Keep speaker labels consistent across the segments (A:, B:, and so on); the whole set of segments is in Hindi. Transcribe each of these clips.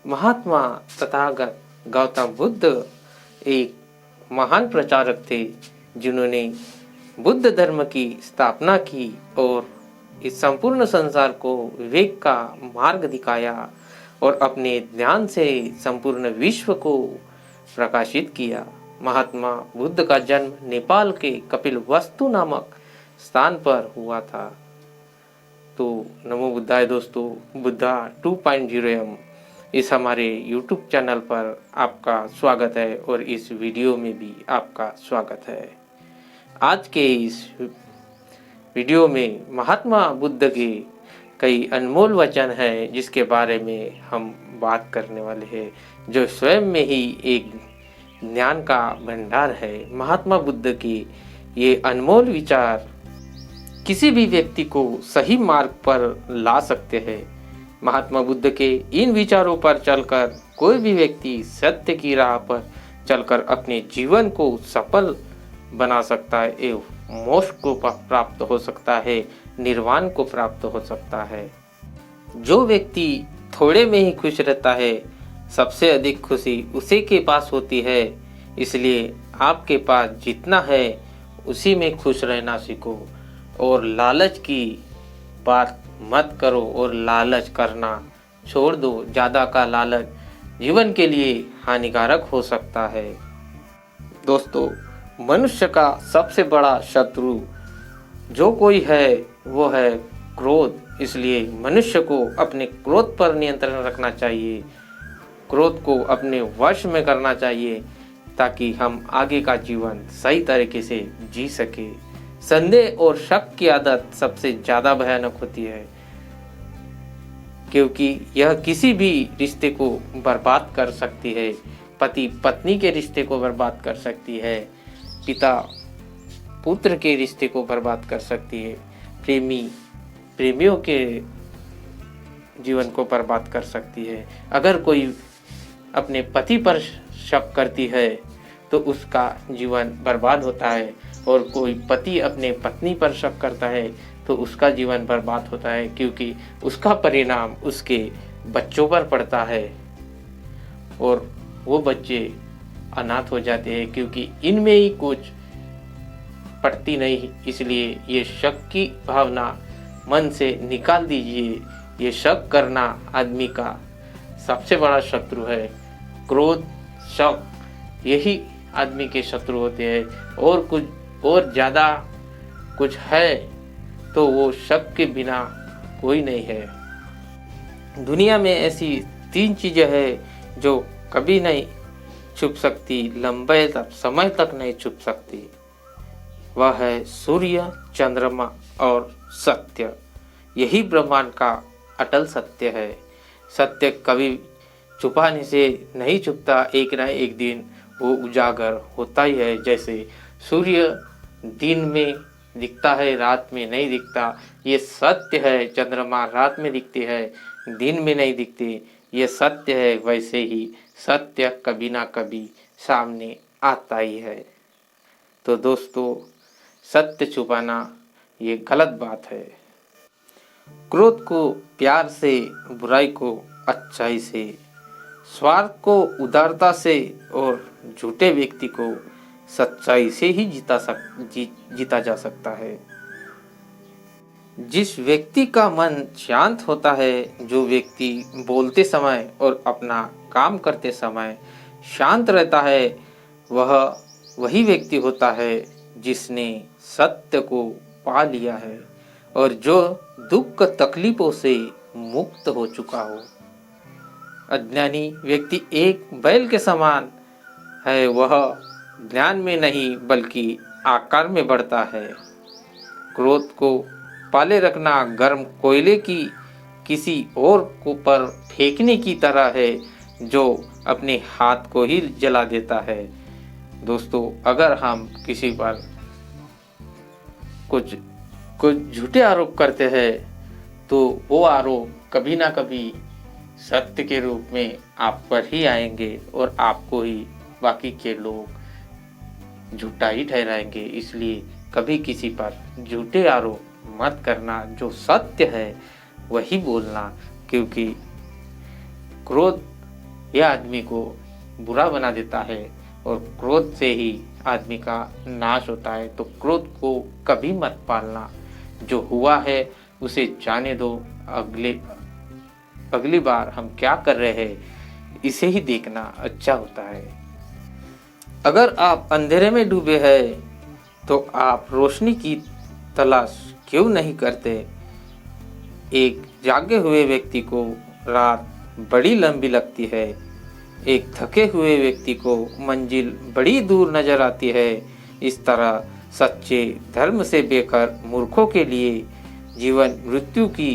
A: महात्मा तथागत गौतम बुद्ध एक महान प्रचारक थे जिन्होंने बुद्ध धर्म की स्थापना की और इस संपूर्ण संसार को विवेक का मार्ग दिखाया और अपने ध्यान से संपूर्ण विश्व को प्रकाशित किया। महात्मा बुद्ध का जन्म नेपाल के कपिलवस्तु नामक स्थान पर हुआ था। तो नमो बुद्धाय दोस्तों, बुद्धा 2.0 इस हमारे YouTube चैनल पर आपका स्वागत है और इस वीडियो में भी आपका स्वागत है। आज के इस वीडियो में महात्मा बुद्ध के कई अनमोल वचन हैं जिसके बारे में हम बात करने वाले हैं, जो स्वयं में ही एक ज्ञान का भंडार है। महात्मा बुद्ध के ये अनमोल विचार किसी भी व्यक्ति को सही मार्ग पर ला सकते हैं। महात्मा बुद्ध के इन विचारों पर चलकर कोई भी व्यक्ति सत्य की राह पर चलकर अपने जीवन को सफल बना सकता है एवं मोक्ष को प्राप्त हो सकता है, निर्वाण को प्राप्त हो सकता है। जो व्यक्ति थोड़े में ही खुश रहता है, सबसे अधिक खुशी उसी के पास होती है। इसलिए आपके पास जितना है उसी में खुश रहना सीखो और लालच की बात मत करो और लालच करना छोड़ दो। ज़्यादा का लालच जीवन के लिए हानिकारक हो सकता है। दोस्तों, मनुष्य का सबसे बड़ा शत्रु जो कोई है वो है क्रोध। इसलिए मनुष्य को अपने क्रोध पर नियंत्रण रखना चाहिए, क्रोध को अपने वश में करना चाहिए ताकि हम आगे का जीवन सही तरीके से जी सके। संदेह और शक की आदत सबसे ज़्यादा भयानक होती है क्योंकि यह किसी भी रिश्ते को बर्बाद कर सकती है। पति पत्नी के रिश्ते को बर्बाद कर सकती है, पिता पुत्र के रिश्ते को बर्बाद कर सकती है, प्रेमी प्रेमियों के जीवन को बर्बाद कर सकती है। अगर कोई अपने पति पर शक करती है तो उसका जीवन बर्बाद होता है और कोई पति अपने पत्नी पर शक करता है तो उसका जीवन बर्बाद होता है क्योंकि उसका परिणाम उसके बच्चों पर पड़ता है और वो बच्चे अनाथ हो जाते हैं क्योंकि इनमें ही कुछ पड़ती नहीं। इसलिए ये शक की भावना मन से निकाल दीजिए। ये शक करना आदमी का सबसे बड़ा शत्रु है। क्रोध, शक, यही आदमी के शत्रु होते हैं और कुछ और ज़्यादा कुछ है तो वो शक के बिना कोई नहीं है। दुनिया में ऐसी 3 चीज़ें हैं जो कभी नहीं छुप सकती, लंबे समय तक नहीं छुप सकती। वह है सूर्य, चंद्रमा और सत्य। यही ब्रह्मांड का अटल सत्य है। सत्य कभी छुपाने से नहीं छुपता, एक ना एक दिन वो उजागर होता ही है। जैसे सूर्य दिन में दिखता है, रात में नहीं दिखता, ये सत्य है। चंद्रमा रात में दिखते हैं, दिन में नहीं दिखते, ये सत्य है। वैसे ही सत्य कभी ना कभी सामने आता ही है। तो दोस्तों, सत्य छुपाना ये गलत बात है। क्रोध को प्यार से, बुराई को अच्छाई से, स्वार्थ को उदारता से और झूठे व्यक्ति को सच्चाई से ही जीता जा सकता है। जिस व्यक्ति का मन शांत होता है, जो व्यक्ति बोलते समय और अपना काम करते समय शांत रहता है, वह वही व्यक्ति होता है जिसने सत्य को पा लिया है और जो दुख तकलीफों से मुक्त हो चुका हो। अज्ञानी व्यक्ति एक बैल के समान है, वह ज्ञान में नहीं बल्कि आकार में बढ़ता है। क्रोध को पाले रखना गर्म कोयले की किसी और को पर फेंकने की तरह है जो अपने हाथ को ही जला देता है। दोस्तों, अगर हम किसी पर कुछ झूठे आरोप करते हैं तो वो आरोप कभी ना कभी सत्य के रूप में आप पर ही आएंगे और आपको ही बाकी के लोग झूठा ही ठहराएंगे। इसलिए कभी किसी पर झूठे आरोप मत करना, जो सत्य है वही बोलना, क्योंकि क्रोध यह आदमी को बुरा बना देता है और क्रोध से ही आदमी का नाश होता है। तो क्रोध को कभी मत पालना, जो हुआ है उसे जाने दो। अगली बार हम क्या कर रहे हैं इसे ही देखना अच्छा होता है। अगर आप अंधेरे में डूबे हैं तो आप रोशनी की तलाश क्यों नहीं करते? एक जागे हुए व्यक्ति को रात बड़ी लंबी लगती है, एक थके हुए व्यक्ति को मंजिल बड़ी दूर नजर आती है। इस तरह सच्चे धर्म से बेखबर मूर्खों के लिए जीवन मृत्यु की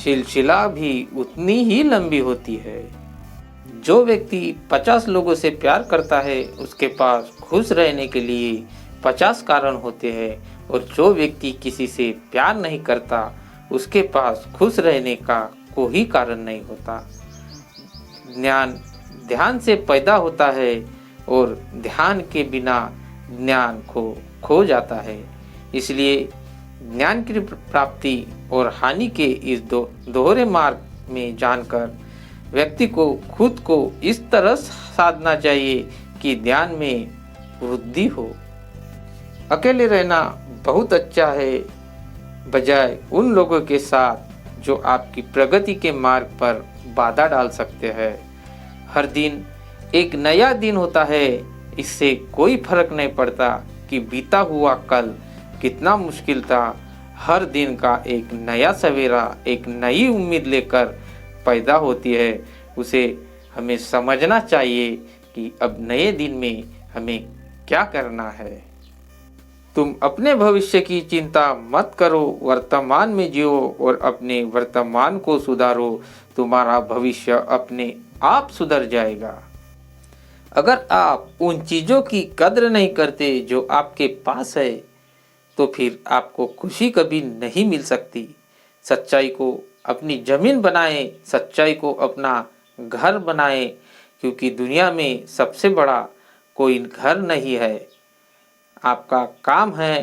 A: सिलसिला भी उतनी ही लंबी होती है। जो व्यक्ति 50 लोगों से प्यार करता है उसके पास खुश रहने के लिए 50 कारण होते हैं, और जो व्यक्ति किसी से प्यार नहीं करता उसके पास खुश रहने का कोई कारण नहीं होता। ज्ञान ध्यान से पैदा होता है और ध्यान के बिना ज्ञान खो जाता है। इसलिए ज्ञान की प्राप्ति और हानि के इस दोहरे मार्ग में जानकर व्यक्ति को खुद को इस तरह साधना चाहिए कि ध्यान में वृद्धि हो। अकेले रहना बहुत अच्छा है, बजाय उन लोगों के साथ जो आपकी प्रगति के मार्ग पर बाधा डाल सकते हैं। हर दिन एक नया दिन होता है, इससे कोई फर्क नहीं पड़ता कि बीता हुआ कल कितना मुश्किल था। हर दिन का एक नया सवेरा एक नई उम्मीद लेकर पैदा होती है। उसे हमें समझना चाहिए कि अब नए दिन में हमें क्या करना है। तुम अपने भविष्य की चिंता मत करो, वर्तमान में जियो और अपने वर्तमान को सुधारो। तुम्हारा भविष्य अपने आप सुधर जाएगा। अगर आप उन चीज़ों की कद्र नहीं करते जो आपके पास है तो फिर आपको खुशी कभी नहीं मिल सकती। सच्चाई को अपनी जमीन बनाएं, सच्चाई को अपना घर बनाएं, क्योंकि दुनिया में सबसे बड़ा कोई घर नहीं है। आपका काम है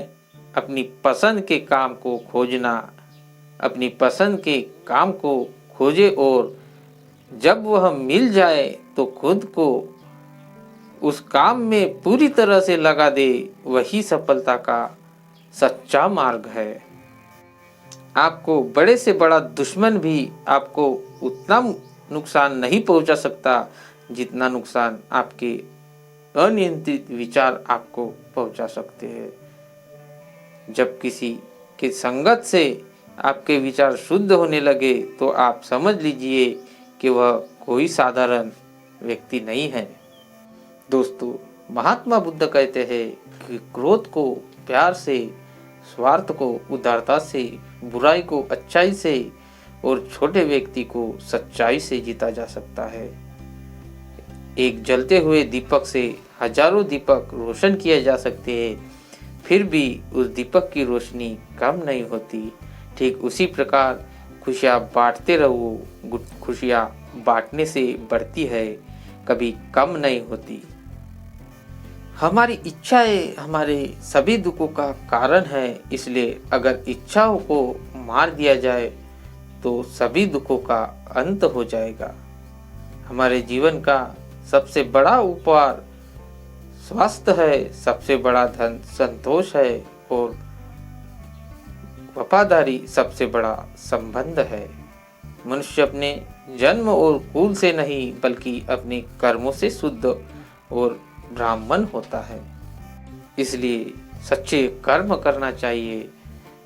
A: अपनी पसंद के काम को खोजना, अपनी पसंद के काम को खोजे और जब वह मिल जाए तो खुद को उस काम में पूरी तरह से लगा दे। वही सफलता का सच्चा मार्ग है। आपको बड़े से बड़ा दुश्मन भी आपको उतना नुकसान नहीं पहुंचा सकता जितना नुकसान आपके अनियंत्रित विचार आपको पहुंचा सकते हैं। जब किसी के संगत से आपके विचार शुद्ध होने लगे तो आप समझ लीजिए कि वह कोई साधारण व्यक्ति नहीं है। दोस्तों, महात्मा बुद्ध कहते हैं कि क्रोध को प्यार से, स्वार्थ को उदारता से, बुराई को अच्छाई से और छोटे व्यक्ति को सच्चाई से जीता जा सकता है। एक जलते हुए दीपक से हजारों दीपक रोशन किए जा सकते हैं, फिर भी उस दीपक की रोशनी कम नहीं होती। ठीक उसी प्रकार खुशियाँ बांटते रहो, खुशियाँ बांटने से बढ़ती है, कभी कम नहीं होती। हमारी इच्छाएं हमारे सभी दुखों का कारण है, इसलिए अगर इच्छाओं को मार दिया जाए तो सभी दुखों का अंत हो जाएगा। हमारे जीवन का सबसे बड़ा उपहार स्वास्थ्य है, सबसे बड़ा धन संतोष है और वफादारी सबसे बड़ा संबंध है। मनुष्य अपने जन्म और कुल से नहीं बल्कि अपने कर्मों से शुद्ध और ब्राह्मण होता है। इसलिए सच्चे कर्म करना चाहिए,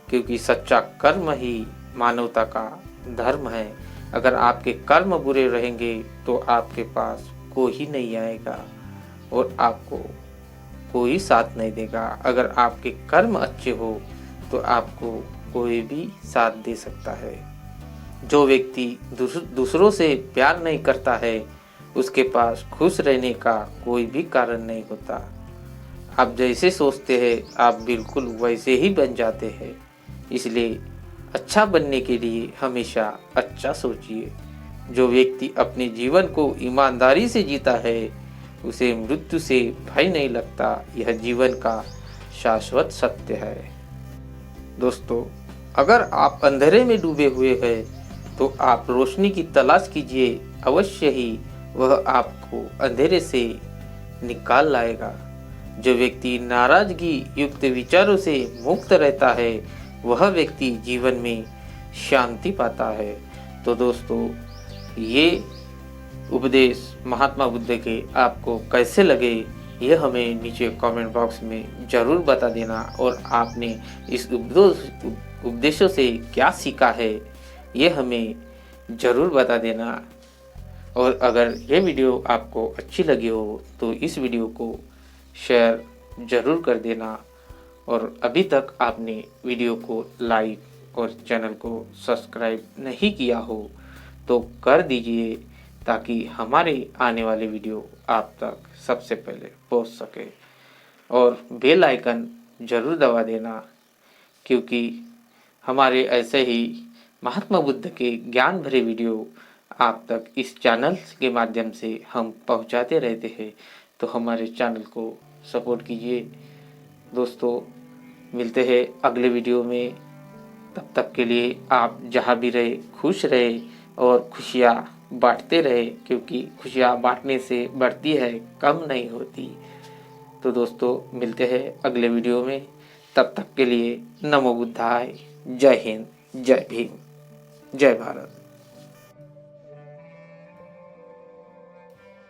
A: क्योंकि सच्चा कर्म ही मानवता का धर्म है। अगर आपके कर्म बुरे रहेंगे तो आपके पास कोई नहीं आएगा और आपको कोई साथ नहीं देगा। अगर आपके कर्म अच्छे हो तो आपको कोई भी साथ दे सकता है। जो व्यक्ति दूसरों से प्यार नहीं करता है उसके पास खुश रहने का कोई भी कारण नहीं होता। आप जैसे सोचते हैं आप बिल्कुल वैसे ही बन जाते हैं। इसलिए अच्छा बनने के लिए हमेशा अच्छा सोचिए। जो व्यक्ति अपने जीवन को ईमानदारी से जीता है उसे मृत्यु से भय नहीं लगता। यह जीवन का शाश्वत सत्य है। दोस्तों, अगर आप अंधेरे में डूबे हुए हैं तो आप रोशनी की तलाश कीजिए, अवश्य ही वह आपको अंधेरे से निकाल लाएगा। जो व्यक्ति नाराजगी युक्त विचारों से मुक्त रहता है वह व्यक्ति जीवन में शांति पाता है। तो दोस्तों, ये उपदेश महात्मा बुद्ध के आपको कैसे लगे यह हमें नीचे कमेंट बॉक्स में ज़रूर बता देना, और आपने इस उपदेशों से क्या सीखा है यह हमें ज़रूर बता देना। और अगर ये वीडियो आपको अच्छी लगी हो तो इस वीडियो को शेयर ज़रूर कर देना, और अभी तक आपने वीडियो को लाइक और चैनल को सब्सक्राइब नहीं किया हो तो कर दीजिए, ताकि हमारे आने वाले वीडियो आप तक सबसे पहले पहुंच सके। और बेल आइकन ज़रूर दबा देना, क्योंकि हमारे ऐसे ही महात्मा बुद्ध के ज्ञान भरे वीडियो आप तक इस चैनल के माध्यम से हम पहुंचाते रहते हैं। तो हमारे चैनल को सपोर्ट कीजिए। दोस्तों, मिलते हैं अगले वीडियो में। तब तक के लिए आप जहाँ भी रहे खुश रहे और खुशियाँ बांटते रहे, क्योंकि खुशियाँ बांटने से बढ़ती है, कम नहीं होती। तो दोस्तों, मिलते हैं अगले वीडियो में। तब तक के लिए नमो बुद्धाय। जय हिंद, जय भीम, जय भारत।